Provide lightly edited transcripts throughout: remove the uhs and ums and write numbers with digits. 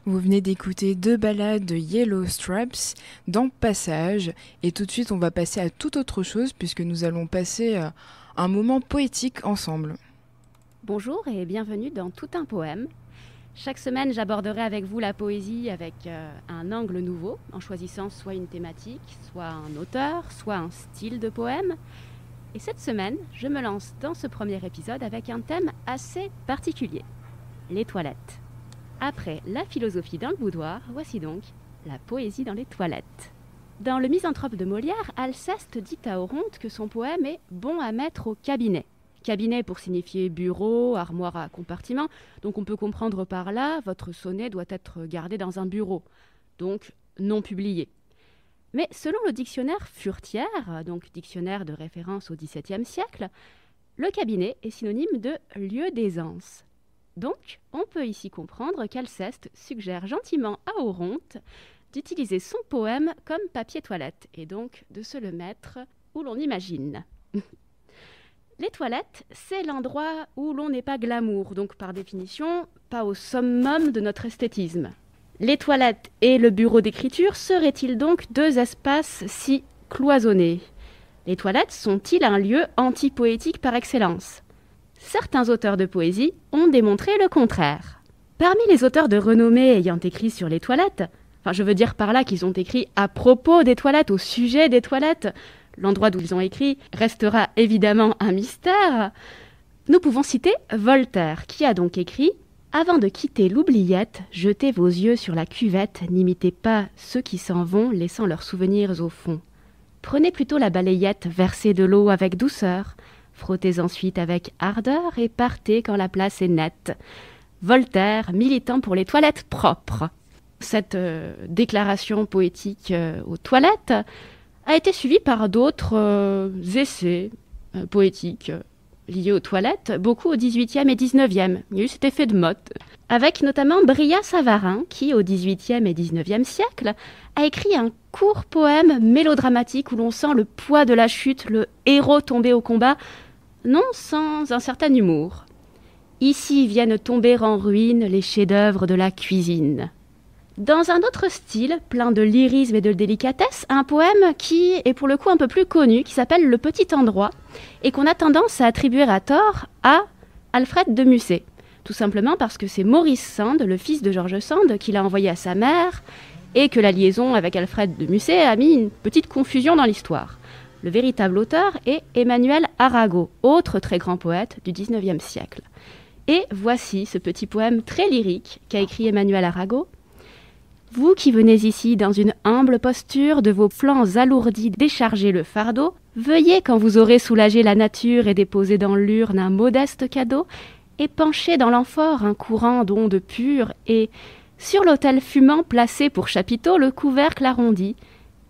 Vous venez d'écouter 2 ballades de Yellow Straps dans Passage, et tout de suite on va passer à toute autre chose puisque nous allons passer un moment poétique ensemble. Bonjour et bienvenue dans Tout un poème. Chaque semaine, j'aborderai avec vous la poésie avec un angle nouveau, en choisissant soit une thématique, soit un auteur, soit un style de poème. Et cette semaine, je me lance dans ce premier épisode avec un thème assez particulier, les toilettes. Après la philosophie dans le boudoir, voici donc la poésie dans les toilettes. Dans le Misanthrope de Molière, Alceste dit à Oronte que son poème est bon à mettre au cabinet. Cabinet pour signifier bureau, armoire à compartiment, donc on peut comprendre par là, votre sonnet doit être gardé dans un bureau, donc non publié. Mais selon le dictionnaire Furetière, donc dictionnaire de référence au XVIIe siècle, le cabinet est synonyme de lieu d'aisance. Donc, on peut ici comprendre qu'Alceste suggère gentiment à Oronte d'utiliser son poème comme papier toilette, et donc de se le mettre où l'on imagine. Les toilettes, c'est l'endroit où l'on n'est pas glamour, donc par définition, pas au summum de notre esthétisme. Les toilettes et le bureau d'écriture seraient-ils donc deux espaces si cloisonnés ? Les toilettes sont-ils un lieu anti-poétique par excellence ? Certains auteurs de poésie ont démontré le contraire. Parmi les auteurs de renommée ayant écrit sur les toilettes, je veux dire par là qu'ils ont écrit à propos des toilettes, au sujet des toilettes, l'endroit d'où ils ont écrit restera évidemment un mystère, nous pouvons citer Voltaire, qui a donc écrit « Avant de quitter l'oubliette, jetez vos yeux sur la cuvette, n'imitez pas ceux qui s'en vont, laissant leurs souvenirs au fond. Prenez plutôt la balayette, versez de l'eau avec douceur, frottez ensuite avec ardeur et partez quand la place est nette. » Voltaire, militant pour les toilettes propres. Cette déclaration poétique aux toilettes a été suivie par d'autres essais poétiques liés aux toilettes, beaucoup au XVIIIe et XIXe. Il y a eu cet effet de mode, avec notamment Brillat-Savarin, qui au XVIIIe et XIXe siècle a écrit un court poème mélodramatique où l'on sent le poids de la chute, le héros tombé au combat, non sans un certain humour. Ici viennent tomber en ruine les chefs-d'œuvre de la cuisine. Dans un autre style, plein de lyrisme et de délicatesse, un poème qui est pour le coup un peu plus connu, qui s'appelle Le Petit Endroit, et qu'on a tendance à attribuer à tort à Alfred de Musset. Tout simplement parce que c'est Maurice Sand, le fils de George Sand, qui l'a envoyé à sa mère, et que la liaison avec Alfred de Musset a mis une petite confusion dans l'histoire. Le véritable auteur est Emmanuel Arago, autre très grand poète du XIXe siècle. Et voici ce petit poème très lyrique qu'a écrit Emmanuel Arago. Vous qui venez ici dans une humble posture, de vos flancs alourdis décharger le fardeau, veuillez quand vous aurez soulagé la nature et déposé dans l'urne un modeste cadeau, et pencher dans l'amphore un courant d'ondes pures, et sur l'autel fumant placé pour chapiteau le couvercle arrondi,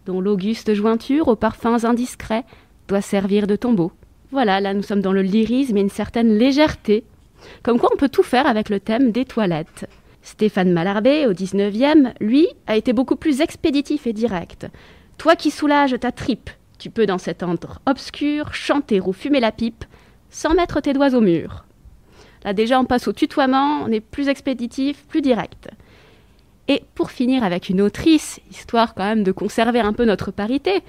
dont l'auguste jointure aux parfums indiscrets doit servir de tombeau. Voilà, là nous sommes dans le lyrisme et une certaine légèreté, comme quoi on peut tout faire avec le thème des toilettes. Stéphane Mallarmé, au XIXe, lui, a été beaucoup plus expéditif et direct. Toi qui soulages ta tripe, tu peux dans cet antre obscur chanter ou fumer la pipe sans mettre tes doigts au mur. Là déjà on passe au tutoiement, on est plus expéditif, plus direct. Et pour finir avec une autrice, histoire quand même de conserver un peu notre parité,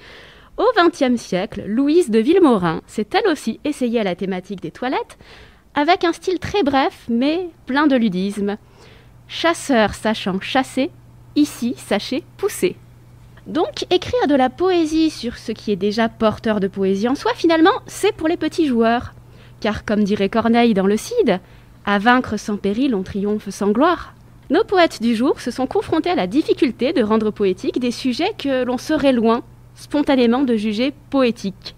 au XXe siècle, Louise de Villemorin s'est elle aussi essayée à la thématique des toilettes avec un style très bref mais plein de ludisme. Chasseur sachant chasser, ici sachez pousser. Donc écrire de la poésie sur ce qui est déjà porteur de poésie en soi, finalement, c'est pour les petits joueurs. Car comme dirait Corneille dans le Cid, à vaincre sans péril, on triomphe sans gloire. Nos poètes du jour se sont confrontés à la difficulté de rendre poétiques des sujets que l'on serait loin, spontanément, de juger poétiques.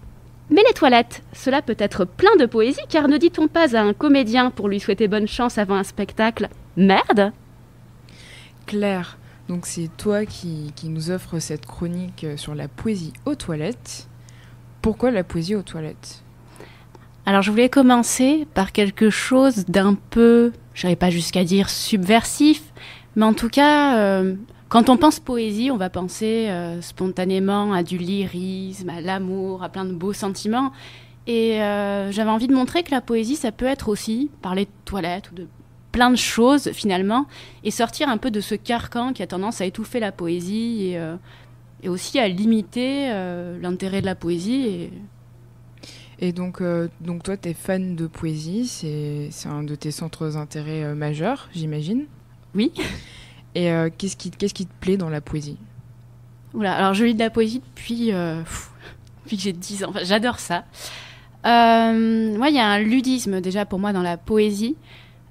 Mais les toilettes, cela peut être plein de poésie, car ne dit-on pas à un comédien pour lui souhaiter bonne chance avant un spectacle « Merde !» Claire, donc c'est toi qui nous offre cette chronique sur la poésie aux toilettes. Pourquoi la poésie aux toilettes ? Alors je voulais commencer par quelque chose d'un peu, je n'irai pas jusqu'à dire subversif, mais en tout cas, quand on pense poésie, on va penser spontanément à du lyrisme, à l'amour, à plein de beaux sentiments. Et j'avais envie de montrer que la poésie, ça peut être aussi parler de toilettes ou de plein de choses finalement et sortir un peu de ce carcan qui a tendance à étouffer la poésie et aussi à limiter l'intérêt de la poésie. Et donc toi, tu es fan de poésie, c'est un de tes centres d'intérêt majeurs, j'imagine. Oui. Et qu'est-ce qui te plaît dans la poésie ? Oula, alors je lis de la poésie depuis que j'ai 10 ans. Enfin, j'adore ça. Moi, il y a un ludisme déjà pour moi dans la poésie.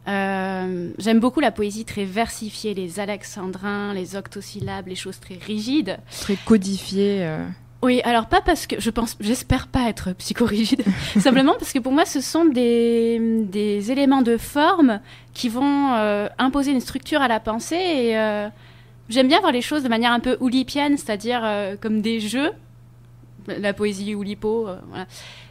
J'aime beaucoup la poésie très versifiée, les alexandrins, les octosyllabes, les choses très rigides. Très codifiées. Oui, alors pas parce que j'espère pas être psychorigide, simplement parce que pour moi ce sont des éléments de forme qui vont imposer une structure à la pensée et j'aime bien voir les choses de manière un peu oulipienne, c'est-à-dire comme des jeux, la poésie oulipo, voilà.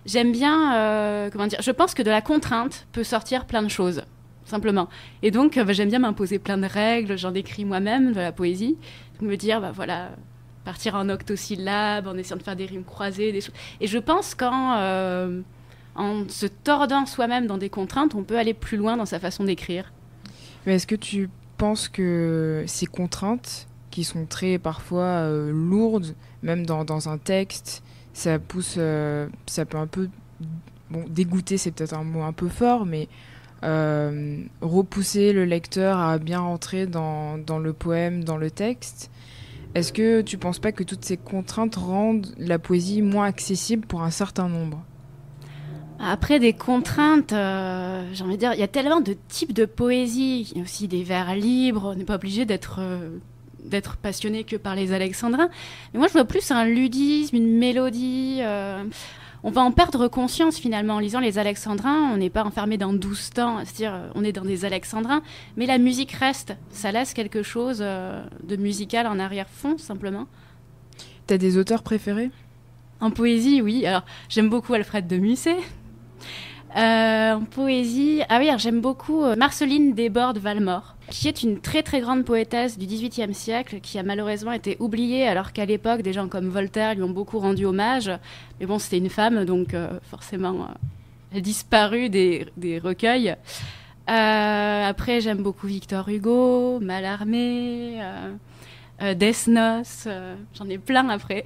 J'aime bien, je pense que de la contrainte peut sortir plein de choses, simplement. Et donc j'aime bien m'imposer plein de règles, j'en écris moi-même de la poésie, me dire, voilà... partir en octosyllabes, en essayant de faire des rimes croisées, des choses. Et je pense qu'en se tordant soi-même dans des contraintes, on peut aller plus loin dans sa façon d'écrire. Mais est-ce que tu penses que ces contraintes, qui sont très parfois lourdes, même dans un texte, ça peut un peu... Bon, dégoûter, c'est peut-être un mot un peu fort, mais repousser le lecteur à bien rentrer dans le poème, dans le texte. Est-ce que tu ne penses pas que toutes ces contraintes rendent la poésie moins accessible pour un certain nombre ? Après, des contraintes, j'ai envie de dire, il y a tellement de types de poésie. Il y a aussi des vers libres, on n'est pas obligé d'être passionné que par les alexandrins. Mais moi, je vois plus un ludisme, une mélodie... On va en perdre conscience finalement en lisant les alexandrins. On n'est pas enfermé dans 12 temps, c'est-à-dire on est dans des alexandrins, mais la musique reste. Ça laisse quelque chose de musical en arrière-fond simplement. T'as des auteurs préférés ? En poésie, oui. Alors j'aime beaucoup Alfred de Musset. En poésie, alors, j'aime beaucoup Marceline Desbordes-Valmore, qui est une très très grande poétesse du XVIIIe siècle, qui a malheureusement été oubliée, alors qu'à l'époque, des gens comme Voltaire lui ont beaucoup rendu hommage. Mais bon, c'était une femme, donc forcément, elle a disparu des recueils. Après, j'aime beaucoup Victor Hugo, Mallarmé, Desnos, j'en ai plein après.